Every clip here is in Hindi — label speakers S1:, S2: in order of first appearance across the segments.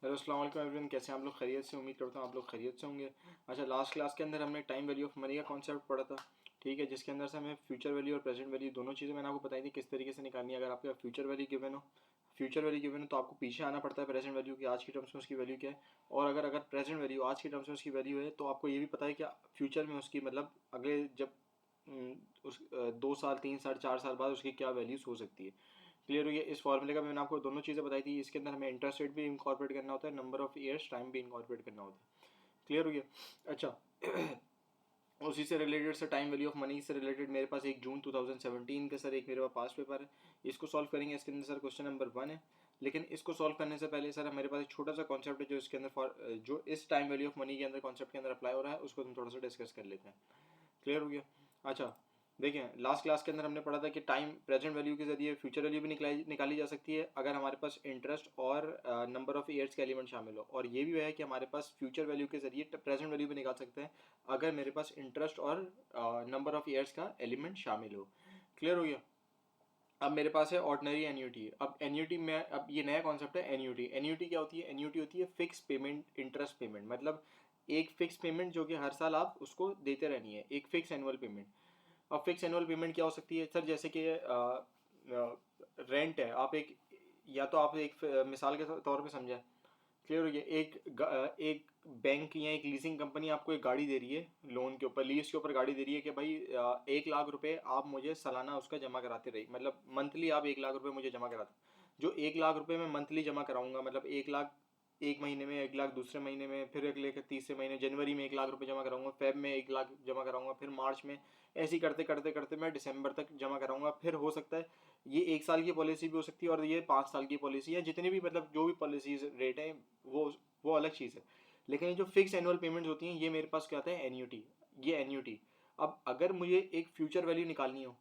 S1: हेलो अस्सलाम वालेकुम एवरीवन, कैसे हैं आप लोग? खैरियत से? उम्मीद करता हूँ आप लोग खैरियत से होंगे। अच्छा, लास्ट क्लास के अंदर हमने टाइम वैल्यू ऑफ मनी का कॉन्सेप्ट पढ़ा था। ठीक है, जिसके अंदर से हमें फ्यूचर वैल्यू और प्रेजेंट वैल्यू दोनों चीज़ें मैंने आपको बताई थी किस तरीके से निकालनी है। अगर आपका फ्यूचर वैल्यू गिवन हो तो आपको पीछे आना पड़ता है प्रेजेंट वैल्यू की, आज की टर्म्स में उसकी वैल्यू क्या है। और अगर अगर प्रेजेंट वैल्यू आज की टर्म्स में उसकी वैल्यू है तो आपको ये भी पता है कि फ्यूचर में उसकी मतलब अगले जब उस 2 साल 3 साल 4 साल बाद उसकी क्या वैल्यूज हो सकती है। क्लियर हुई है? इस फॉर्मूले का मैंने आपको दोनों चीज़ें बताई थी। इसके अंदर हमें इंटरेस्ट रेट भी इंकॉर्पोरेट करना होता है, नंबर ऑफ ईयर्स टाइम भी इंकॉर्पोरेट करना होता है। क्लियर हुई है? अच्छा, उसी से related sir time value of money से रिलेटेड मेरे पास एक जून 2017 के सर एक मेरे पास पास पेपर है। इसको सॉल्व करेंगे। इसके अंदर सर क्वेश्चन नंबर 1 है। लेकिन इसको सॉल्व करने से पहले सर मेरे पास एक छोटा सा कॉन्सेप्ट है जो इसके अंदर जो इस टाइम वैल्यू ऑफ मनी के अंदर कॉन्सेप्ट के अंदर अप्लाई हो रहा है, उसको हम थोड़ा सा डिस्कस कर लेते हैं। क्लियर हो गया? अच्छा, देखिए लास्ट क्लास के अंदर हमने पढ़ा था कि टाइम प्रेजेंट वैल्यू के जरिए फ्यूचर वैल्यू भी निकाली जा सकती है अगर हमारे पास इंटरेस्ट और नंबर ऑफ ईयर्स के एलिमेंट शामिल हो। और ये भी है कि हमारे पास फ्यूचर वैल्यू के जरिए प्रेजेंट वैल्यू भी निकाल सकते हैं अगर मेरे पास इंटरेस्ट और नंबर ऑफ ईयर्स का एलिमेंट शामिल हो। क्लियर हो गया? अब मेरे पास है ऑर्डिनरी एन्यूटी। अब एन्यूटी में अब ये नया कॉन्सेप्ट है एन्यूटी। एन्यूटी क्या होती है? एन्यूटी होती है फिक्स पेमेंट इंटरेस्ट पेमेंट, मतलब एक फिक्स पेमेंट जो कि हर साल आप उसको देते रहनी है, एक फिक्स एनुअल पेमेंट। अब फिक्स एनुअल पेमेंट क्या हो सकती है सर? जैसे कि रेंट है, आप एक या तो आप एक मिसाल के तौर पे समझें। क्लियर हो गया? एक बैंक या एक लीजिंग कंपनी आपको एक गाड़ी दे रही है, लोन के ऊपर, लीज के ऊपर गाड़ी दे रही है कि भाई 1 लाख रुपए आप मुझे सालाना उसका जमा कराते रहिए, मतलब मंथली आप 1 लाख रुपए मुझे जमा कराते। जो 1 लाख रुपए मैं मंथली जमा कराऊंगा, मतलब 1 लाख एक महीने में, 1 लाख दूसरे महीने में, फिर अगले के तीसरे महीने जनवरी में 1 लाख रुपए जमा कराऊंगा, फेब में 1 लाख जमा कराऊंगा, फिर मार्च में, ऐसे ही करते करते करते मैं दिसंबर तक जमा कराऊंगा। फिर हो सकता है ये 1 साल की पॉलिसी भी हो सकती है और ये 5 साल की पॉलिसी है, जितनी भी मतलब जो भी पॉलिसीज रेट है वो अलग चीज़ है। लेकिन ये जो फिक्स एनुअल पेमेंट्स होती हैं ये मेरे पास क्या आता है? एन्यूटी। ये एन्यूटी। अब अगर मुझे एक फ्यूचर वैल्यू निकालनी हो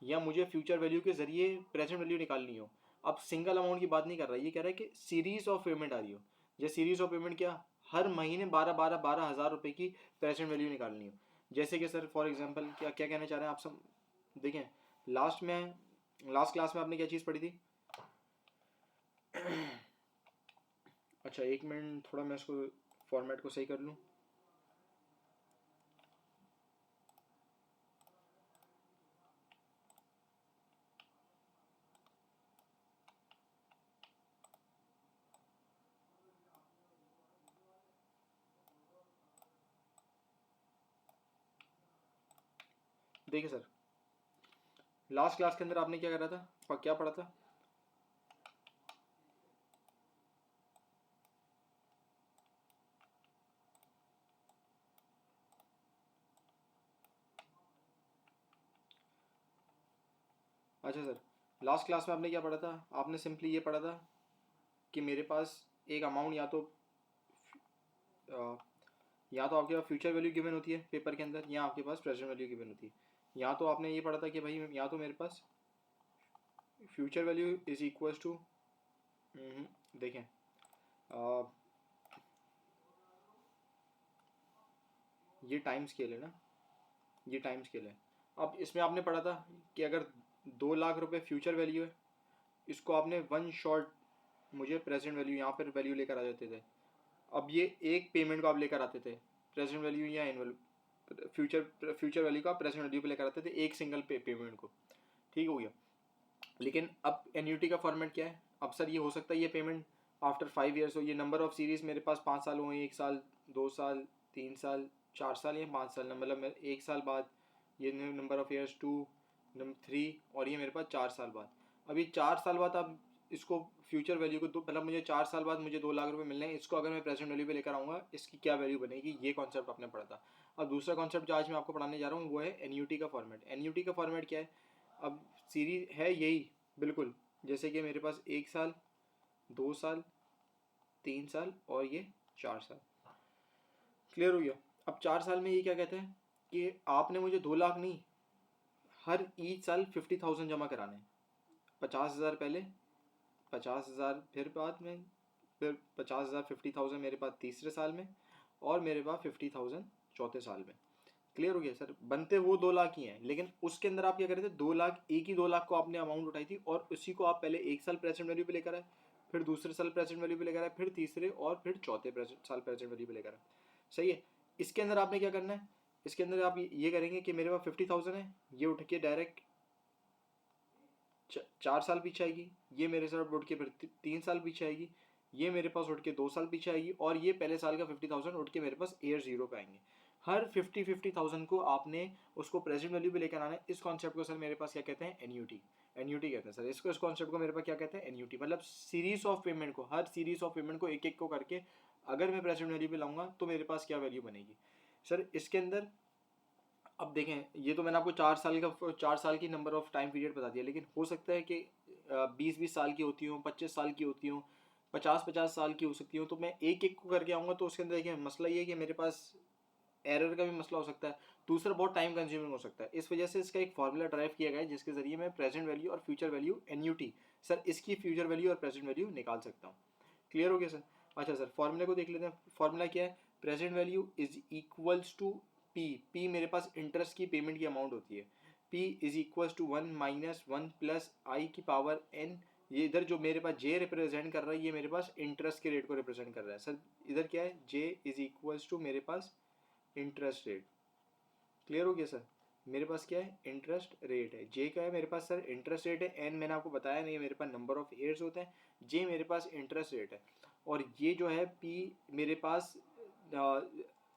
S1: या मुझे फ्यूचर वैल्यू के जरिए प्रेजेंट वैल्यू निकालनी हो, अब सिंगल अमाउंट की बात नहीं कर रहा, ये कह रहा है कि सीरीज ऑफ पेमेंट आ रही हो। ये सीरीज ऑफ पेमेंट क्या? हर महीने 12 हज़ार रुपए की प्रेजेंट वैल्यू निकालनी हो। जैसे कि सर फॉर एग्जांपल क्या क्या कहना चाह रहे हैं आप सब? देखें, लास्ट में लास्ट क्लास में आपने क्या चीज़ पढ़ी थी? अच्छा, एक मिनट, थोड़ा मैं इसको फॉर्मेट को सही कर लूँ। देखिए सर, लास्ट क्लास के अंदर आपने क्या करा था, क्या पढ़ा था? अच्छा सर, लास्ट क्लास में आपने क्या पढ़ा था? आपने सिंपली ये पढ़ा था कि मेरे पास एक अमाउंट अ, या तो आपके पास फ्यूचर वैल्यू गिवन होती है पेपर के अंदर, या आपके पास प्रेजेंट वैल्यू गिवन होती है। या तो आपने ये पढ़ा था कि भाई या तो मेरे पास future value is equal to, देखें, अ, ये टाइम स्केल है ना, ये टाइम स्केल है। अब इसमें आपने पढ़ा था कि अगर 2 लाख रुपए फ्यूचर वैल्यू है, इसको आपने वन शॉट मुझे प्रेजेंट वैल्यू यहाँ पर वैल्यू लेकर आ जाते थे। अब ये एक पेमेंट को आप लेकर आते थे, प्रेजेंट वैल्यू या एनुअल फ्यूचर वैल्यू का प्रेजेंट वैल्यू पे लेकर आते थे, एक सिंगल पेमेंट को। ठीक हो गया? लेकिन अब एन्यूटी का फॉर्मेट क्या है? अब सर ये हो सकता है ये पेमेंट आफ्टर 5 ईयर्स हो। ये नंबर ऑफ सीरीज मेरे पास 5 साल हुए, 1 साल, 2 साल, 3 साल, 4 साल या 5 साल, मतलब मैं 1 साल बाद, ये नंबर ऑफ ईयर्स 2, 3, और ये मेरे पास 4 साल बाद। अब ये 4 साल बाद अब इसको फ्यूचर वैल्यू को दो, मतलब मुझे 4 साल बाद मुझे 2 लाख रुपए मिलने हैं, इसको अगर मैं प्रेजेंट वैल्यू पे लेकर आऊँगा इसकी क्या वैल्यू बनेगी, ये कॉन्सेप्ट आपने पढ़ा था। अब दूसरा कॉन्सेप्ट जो आज मैं आपको पढ़ाने जा रहा हूँ वो है एन्यूटी का फॉर्मेट। एन्यूटी का फॉर्मेट क्या है? अब सीरीज है यही बिल्कुल, जैसे कि मेरे पास 1 साल, 2 साल, 3 साल और ये 4 साल। क्लियर हो गया? अब 4 साल में ये क्या कहते हैं कि आपने मुझे 2 लाख नहीं, हर ईच साल 50,000 जमा कराने हैं। 50,000 पहले, 50,000 फिर बाद में, फिर 50,000 50,000 मेरे पास तीसरे साल में, और मेरे पास 50,000 चौथे साल में। क्लियर हो गया सर? बनते वो 2 लाख ही हैं, लेकिन उसके अंदर आप क्या कर रहे थे? 2 लाख, एक ही 2 लाख को आपने अमाउंट उठाई थी और उसी को आप पहले 1 साल प्रेजेंट वैल्यू पे लेकर आए, फिर दूसरे साल प्रेजेंट वैल्यू पे लेकर आए, फिर तीसरे और फिर चौथे साल प्रेजेंट वैल्यू पे लेकर आए। सही है। इसके अंदर आपने क्या करना है, इसके अंदर आप ये करेंगे कि मेरे पास 50,000 है, ये उठ के डायरेक्ट 4 साल पीछे आएगी, ये मेरे साथ उठ के फिर 3 साल पीछे आएगी, ये मेरे पास उठ के 2 साल पीछे आएगी, और ये पहले साल का 50,000 उठ के मेरे पास ईयर 0 पे आएंगे। हर 50,000 को आपने उसको प्रेजेंट वैल्यू पे लेकर आना है। इस कॉन्सेप्ट को सर मेरे पास क्या कहते हैं, एन्यूटी। एन्यूटी कहते हैं सर इसको, इस कॉन्सेप्ट को मेरे पास क्या कहते हैं, एन्यूटी। मतलब सीरीज ऑफ पेमेंट को, हर सीरीज ऑफ पेमेंट को एक एक को करके अगर मैं प्रेजेंट वैल्यू पे लाऊंगा तो मेरे पास क्या वैल्यू बनेगी सर इसके अंदर। अब देखें, ये तो मैंने आपको 4 साल की नंबर ऑफ टाइम पीरियड बता दिया, लेकिन हो सकता है कि 20-20 साल की होती हूँ, 25 साल की होती हूँ, 50-50 साल की हो सकती हूँ। तो मैं एक एक को करके आऊँगा तो उसके अंदर देखिए मसला ये है कि मेरे पास एरर का भी मसला हो सकता है, दूसरा बहुत टाइम कंज्यूमिंग हो सकता है। इस वजह से इसका एक फार्मूला ड्राइव किया गया है जिसके जरिए मैं प्रेजेंट वैल्यू और फ्यूचर वैल्यू एनयूटी सर इसकी फ्यूचर वैल्यू और प्रेजेंट वैल्यू निकाल सकता हूँ। क्लियर हो गया सर। अच्छा सर, फॉर्मूले को देख लेते हैं। फॉर्मूला क्या है, present value is equals to P. P मेरे पास इंटरेस्ट की पेमेंट की अमाउंट होती है। P is equals to 1 - 1 plus I की पावर एन। ये इधर जो मेरे पास जे रिप्रेजेंट कर रहा है, ये मेरे पास इंटरेस्ट के रेट को रिप्रेजेंट कर रहा है सर। इधर क्या है, जे इज इक्वल्स टू मेरे पास इंटरेस्ट रेट। क्लियर हो गया सर। मेरे पास क्या है, इंटरेस्ट रेट है। जे क्या है मेरे पास सर, इंटरेस्ट रेट है। एन मैंने आपको बताया नहीं, मेरे पास नंबर ऑफ ईयर्स होते हैं। जे मेरे पास इंटरेस्ट रेट है। और ये जो है पी मेरे पास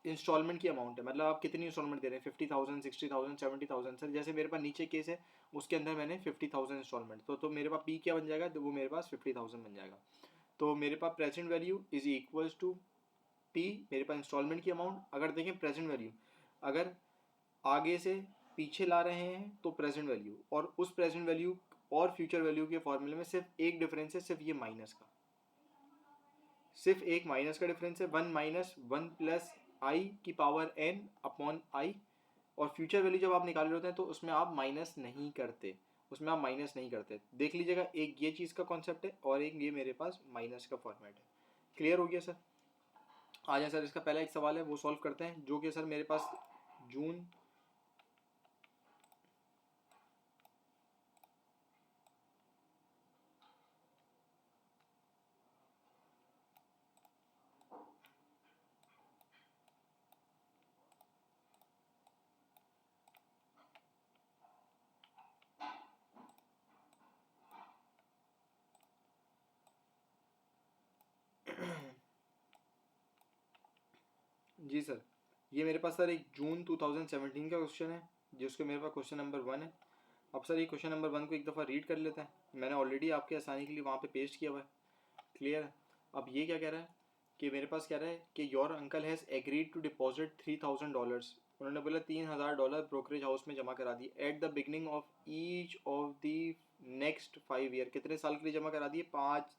S1: इंस्टॉलमेंट की अमाउंट है, मतलब आप कितनी इंस्टॉलमेंट दे रहे हैं, 50,000, 60,000, 70,000 सर। जैसे मेरे पास नीचे केस है उसके अंदर मैंने 50,000 इंस्टॉलमेंट, तो मेरे पास पी क्या बन जाएगा, तो वो मेरे पास 50,000 बन जाएगा। तो मेरे पास present value is equals to P, मेरे पास इंस्टॉलमेंट की अमाउंट। अगर देखें प्रेजेंट वैल्यू, अगर आगे से पीछे ला रहे हैं तो प्रेजेंट वैल्यू, और उस प्रेजेंट वैल्यू और फ्यूचर वैल्यू के फॉर्मूले में सिर्फ एक डिफरेंस है, सिर्फ ये माइनस का, सिर्फ एक माइनस का डिफरेंस है। 1 - 1 प्लस आई की पावर एन अपॉन आई। और फ्यूचर वैल्यू जब आप निकाल रहे होते हैं तो उसमें आप माइनस नहीं करते, उसमें आप माइनस नहीं करते। देख लीजिएगा, एक ये चीज़ का कॉन्सेप्ट है और एक ये मेरे पास माइनस का फॉर्मेट है। क्लियर हो गया सर। आ जाए सर, इसका पहला एक सवाल है वो सॉल्व करते हैं, जो कि सर मेरे पास जून जी सर, ये मेरे पास सर एक जून 2017 का क्वेश्चन है, जिसके मेरे पास क्वेश्चन नंबर 1 है। अब सर ये क्वेश्चन नंबर 1 को एक दफ़ा रीड कर लेते हैं, मैंने ऑलरेडी आपके आसानी के लिए वहाँ पे पेस्ट किया हुआ है। क्लियर है। अब ये क्या कह रहा है कि मेरे पास कह रहा है कि your uncle has agreed to deposit $3,000। उन्होंने बोला $3,000 ब्रोकरेज हाउस में जमा करा दिए eight the beginning of each of the next 5 year. कितने साल के लिए जमा करा दिए, 5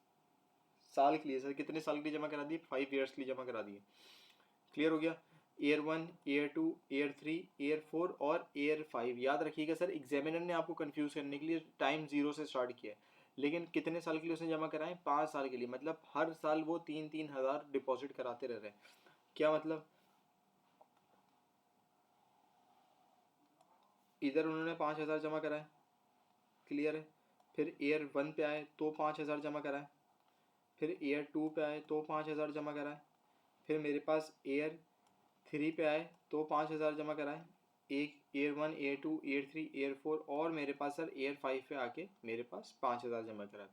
S1: साल के लिए सर। कितने साल के लिए जमा करा दिए, 5 ईयर्स के लिए जमा करा दिए। क्लियर हो गया। ईयर 1, ईयर 2, ईयर 3, ईयर 4 और ईयर 5। याद रखिएगा सर, एग्जामिनर ने आपको कंफ्यूज करने के लिए टाइम 0 से स्टार्ट किया है, लेकिन कितने साल के लिए उसने जमा कराए, 5 साल के लिए। मतलब हर साल वो 3-3 हज़ार डिपॉजिट कराते रह रहे हैं। क्या मतलब, इधर उन्होंने 5,000 जमा कराए। क्लियर है। फिर ईयर 1 पे आए तो 5,000 जमा कराए। फिर ईयर 2 पे आए तो 5,000 जमा कराए। फिर मेरे पास ईयर 3 पे आए तो 5,000 जमा कराए। एक ईयर 1, ईयर 2, ईयर 3, ईयर 4 और मेरे पास सर ईयर 5 पे आके मेरे पास 5,000 जमा कराए।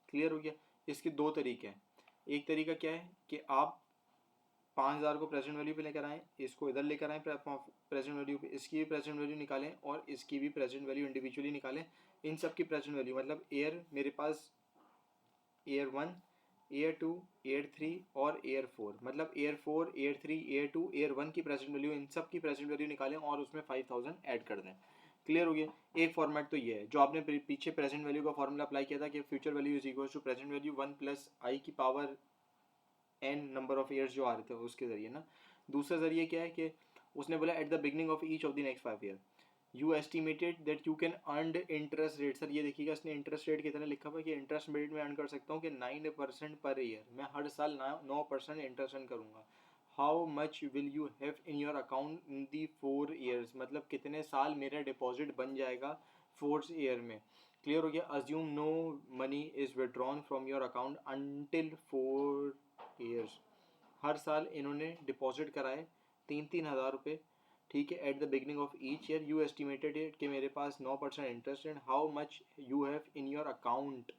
S1: क्लियर हो गया। इसके दो तरीके हैं। एक तरीका क्या है कि आप 5,000 को प्रेजेंट वैल्यू पे लेकर आएँ, इसको इधर लेकर आएँ प्रेजेंट वैल्यू पे, इसकी भी प्रेजेंट वैल्यू निकालें और इसकी भी प्रेजेंट वैल्यू इंडिविजुअली निकालें। इन सब की प्रेजेंट वैल्यू मतलब ईयर मेरे पास ईयर 1, ईयर 2, ईयर 3 और ईयर 4, मतलब ईयर 4, ईयर 3, ईयर 2, ईयर 1 की प्रेजेंट वैल्यू, इन सब की प्रेजेंट वैल्यू निकालें और उसमें 5,000 ऐड कर दें। क्लियर हो गया। एक फॉर्मेट तो ये है जो आपने पीछे प्रेजेंट वैल्यू का फॉर्मूला अप्लाई किया था कि future value is equal to present value 1 plus I की power N number of years जो आ रहे थे उसके जरिए ना। दूसरा जरिए क्या है कि उसने बोला eight the beginning of each of the next 5 year you estimated that you can earn interest rate. Sir ये देखिएगा, इसने इंटरेस्ट रेट कितना लिखा हुआ है कि इंटरेस्ट रेट में अर्न कर सकता हूँ कि 9% पर ईयर। मैं हर साल 9% इंटरेस्ट अर्न करूँगा। How much will you have in your account in the 4 years, मतलब कितने साल मेरा डिपॉजिट बन जाएगा 4 ईयर में। क्लियर हो गया। Assume no money is withdrawn from your account until 4 years। हर साल इन्होंने डिपॉजिट कराए 3,000 रुपये, ठीक है। At the beginning of each year you estimated it कि मेरे पास 9% interest and how much you have in your account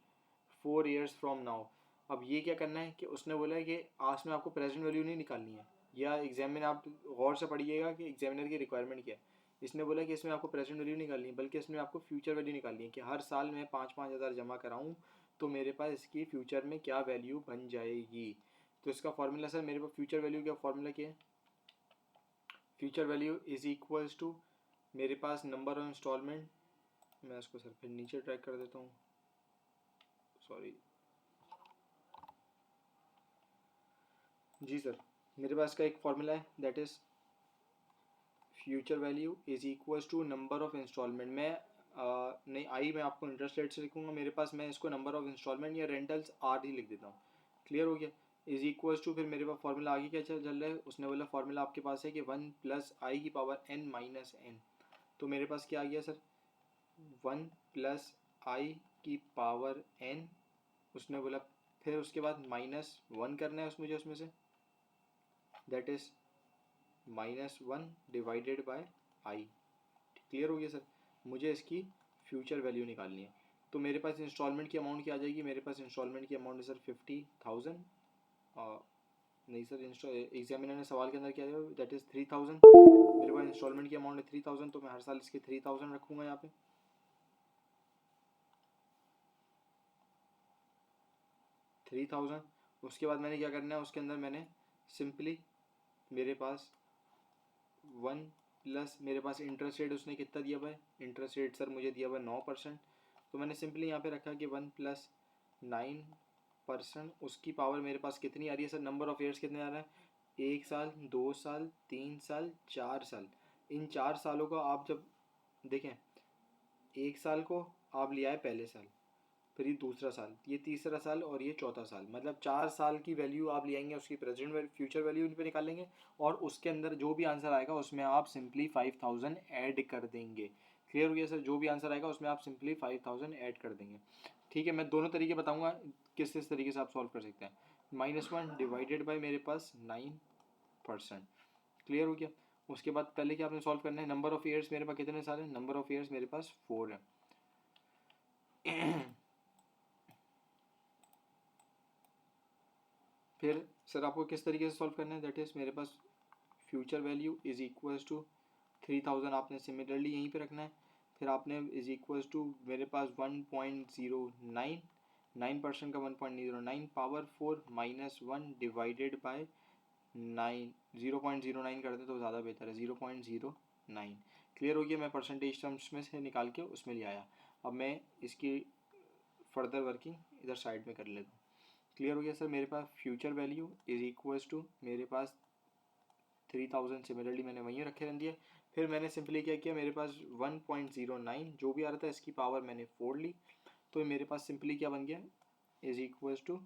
S1: 4 years from now. अब ये क्या करना है कि उसने बोला है कि आज में आपको प्रेजेंट वैल्यू नहीं निकालनी है, या एग्जाम में आप गौर से पढ़िएगा कि एग्जामिनर की रिक्वायरमेंट क्या है। इसने बोला कि इसमें आपको प्रेजेंट वैल्यू निकालनी है, बल्कि इसमें आपको फ्यूचर वैल्यू निकालनी है कि हर साल मैं 5-5 हज़ार जमा कराऊँ तो मेरे पास इसकी फ्यूचर में क्या वैल्यू बन जाएगी। तो इसका फॉर्मूला सर, मेरे पास फ्यूचर वैल्यू का फॉर्मूला क्या है, future value is equals to मेरे पास नंबर ऑफ इंस्टॉलमेंट, मैं इसको सर फिर नीचे ट्रैक कर देता हूँ, सॉरी जी सर। मेरे पास का एक फॉर्मूला है that is future value is equals to number of instalment. मैं नहीं आई, मैं आपको इंटरेस्ट रेट से लिखूंगा, मेरे पास मैं इसको नंबर ऑफ इंस्टॉलमेंट या रेंटल्स आर ही लिख देता हूँ। क्लियर हो गया। इज इक्वल्स टू फिर मेरे पास फॉर्मूला आगे क्या चल रहा है, उसने बोला फॉर्मूला आपके पास है कि 1+i⁻n-n। तो मेरे पास क्या आ गया सर, 1+i⁻n, उसने बोला फिर उसके बाद -1 करना है मुझे उसमें से, that is -1 divided by I. Clear हो गया सर। मुझे इसकी फ्यूचर वैल्यू निकालनी है। तो मेरे पास इंस्टॉलमेंट की अमाउंट क्या आ जाएगी, मेरे पास इंस्टॉलमेंट की अमाउंट है सर 50,000। नहीं सर, एग्जामिनर ने सवाल के अंदर क्या दिया, दैट इज़ 3,000। मेरे पास इंस्टॉलमेंट की अमाउंट है 3,000, तो मैं हर साल इसके 3,000 रखूँगा यहाँ पे। 3,000। उसके बाद मैंने क्या करना है, उसके अंदर मैंने सिंपली मेरे पास 1 प्लस मेरे पास इंटरेस्ट रेट उसने कितना दिया हुआ है, इंटरेस्ट रेट सर मुझे दिया हुआ है 9%। तो मैंने सिंपली यहाँ पे रखा कि 1+9%, उसकी पावर मेरे पास कितनी आ रही है सर, नंबर ऑफ ईयर्स कितने आ रहा है, 1 साल, 2 साल, 3 साल, 4 साल। इन 4 सालों को आप जब देखें, 1 साल को आप लिया है पहले साल, फिर ये दूसरा साल, ये तीसरा साल और ये चौथा साल, मतलब 4 साल की वैल्यू आप ले आएंगे, उसकी present value future value in पे निकालेंगे, और उसके अंदर जो भी आंसर आएगा उसमें आप सिंपली 5,000 ऐड कर देंगे। क्लियर हो गया सर, जो भी आंसर आएगा उसमें आप सिंपली 5,000 ऐड कर देंगे। ठीक है, मैं दोनों तरीके बताऊंगा किस किस तरीके से आप सॉल्व कर सकते हैं। -1 डिवाइडेड बाई मेरे पास 9%। क्लियर हो गया। उसके बाद पहले क्या आपने सॉल्व करना है, नंबर ऑफ ईयर्स मेरे पास कितने साल है, नंबर ऑफ ईयर्स मेरे पास 4 है। फिर सर आपको किस तरीके से सॉल्व करना है, दैट इज़ मेरे पास future value is equals to 3,000 आपने सिमिलरली यहीं पे रखना है। फिर आपने इज इक्वल्स टू मेरे पास 1.09, 9% का 1.09 पावर 4 -1 डिवाइडेड बाय 9, 0.09 कर दे तो ज़्यादा बेहतर है, 0.09। क्लियर हो गया। मैं परसेंटेज टर्म्स में से निकाल के उसमें ले आया। अब मैं इसकी फर्दर वर्किंग इधर साइड में कर लेता हूँ। क्लियर हो गया सर। मेरे पास future value is equals to मेरे पास 3,000 सिमिलरली मैंने वहीं रखे रहने दिए। फिर मैंने सिंपली क्या किया, मेरे पास 1.09 जो भी आ रहा था इसकी पावर मैंने 4 ली, तो मेरे पास सिंपली क्या बन गया, इज इक्वल्स टू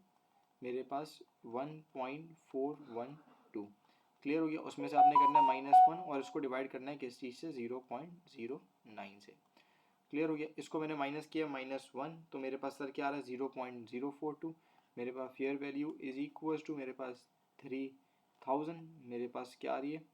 S1: मेरे पास 1.412। क्लियर हो गया। उसमें से आपने करना है -1 और इसको डिवाइड करना है किस चीज़ से, 0.09 से। क्लियर हो गया। इसको मैंने माइनस किया -1, तो मेरे पास सर क्या आ रहा है 0.042। मेरे पास fair value is equals to मेरे पास 3,000, मेरे पास क्या आ रही है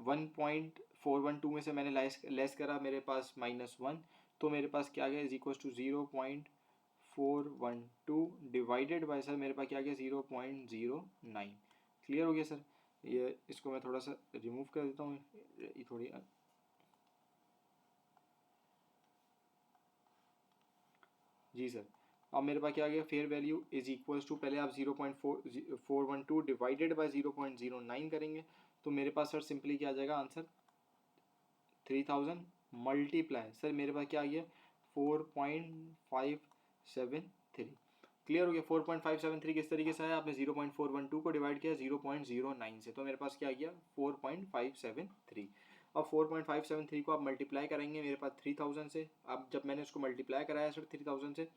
S1: 1.412 में से मैंने लेस करा मेरे पास -1, तो मेरे पास क्या आ गया is equals to 0.412 divided by sir मेरे पास क्या आ गया 0.09। क्लियर हो गया सर। ये इसको मैं थोड़ा सा रिमूव कर देता हूँ, ये थोड़ी जी सर। अब मेरे पास क्या आ गया, fair value is equals to, पहले आप 0.412 डिवाइडेड बाय 0.09 करेंगे, तो मेरे पास सर सिंपली क्या आ जाएगा आंसर 3,000 मल्टीप्लाई सर मेरे पास क्या आ गया 4.573। क्लियर हो गया। 4.573 किस तरीके से आया, आपने 0.412 को डिवाइड किया 0.09 से, तो मेरे पास क्या आ गया 4.573। अब 4.573 को आप मल्टीप्लाई करेंगे मेरे पास 3,000 से। अब जब मैंने उसको मल्टीप्लाई कराया सर 3,000 से,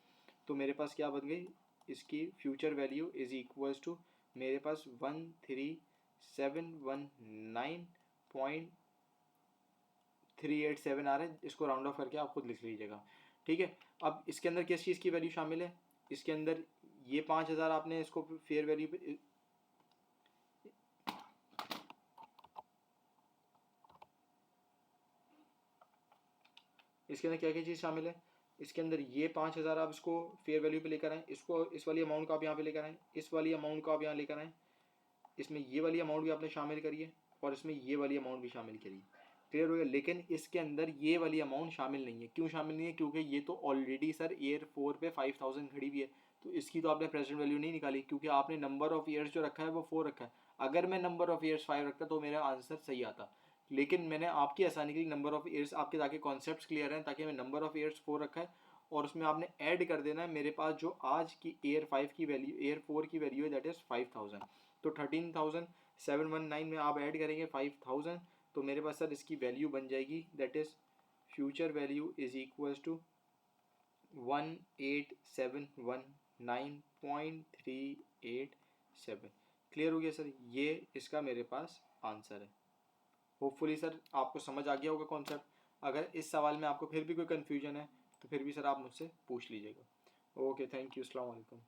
S1: तो मेरे पास क्या बन गई, इसकी future value is equals to मेरे पास 13,719.387 आ रहा है। इसको राउंड ऑफ करके आप खुद लिख लीजिएगा। ठीक है। अब इसके अंदर किस चीज़ की वैल्यू शामिल है, इसके अंदर ये 5,000 आपने इसको फेयर वैल्यू पे, इसके अंदर क्या क्या चीज़ शामिल है, इसके अंदर ये 5,000 आप इसको फेयर वैल्यू पे लेकर आए, इसको इस वाली अमाउंट को आप यहाँ पे लेकर आए, इस वाली अमाउंट को आप यहाँ लेकर आए, इसमें ये वाली अमाउंट भी आपने शामिल करी है और इसमें ये वाली अमाउंट भी शामिल करी है। क्लियर हो गया। लेकिन इसके अंदर ये वाली अमाउंट शामिल नहीं है। क्यों शामिल नहीं है, क्योंकि ये तो ऑलरेडी सर ईयर 4 पे 5,000 खड़ी हुई है, तो इसकी तो आपने प्रेजेंट वैल्यू नहीं निकाली, क्योंकि आपने नंबर ऑफ ईयर्स जो रखा है वो 4 रखा है। अगर मैं नंबर ऑफ ईयर्स 5 रखता तो मेरा आंसर सही आता, लेकिन मैंने आपकी आसानी के लिए नंबर ऑफ ईयर्स आपके ताकि कॉन्सेप्ट्स क्लियर हैं, ताकि मैं नंबर ऑफ ईयर्स 4 रखा है और उसमें आपने ऐड कर देना है मेरे पास जो आज की ईयर 5 की वैल्यू, ईयर 4 की वैल्यू है, दैट इज़ 5,000। तो 13,719 में आप ऐड करेंगे 5,000, तो मेरे पास सर इसकी वैल्यू बन जाएगी, that is future value is equals to 18,719.387। Clear हो गया सर, ये इसका मेरे पास आंसर है। होपफुली सर आपको समझ आ गया होगा कॉन्सेप्ट। अगर इस सवाल में आपको फिर भी कोई कन्फ्यूजन है तो फिर भी सर आप मुझसे पूछ लीजिएगा। ओके, थैंक यू, अस्सलाम वालेकुम।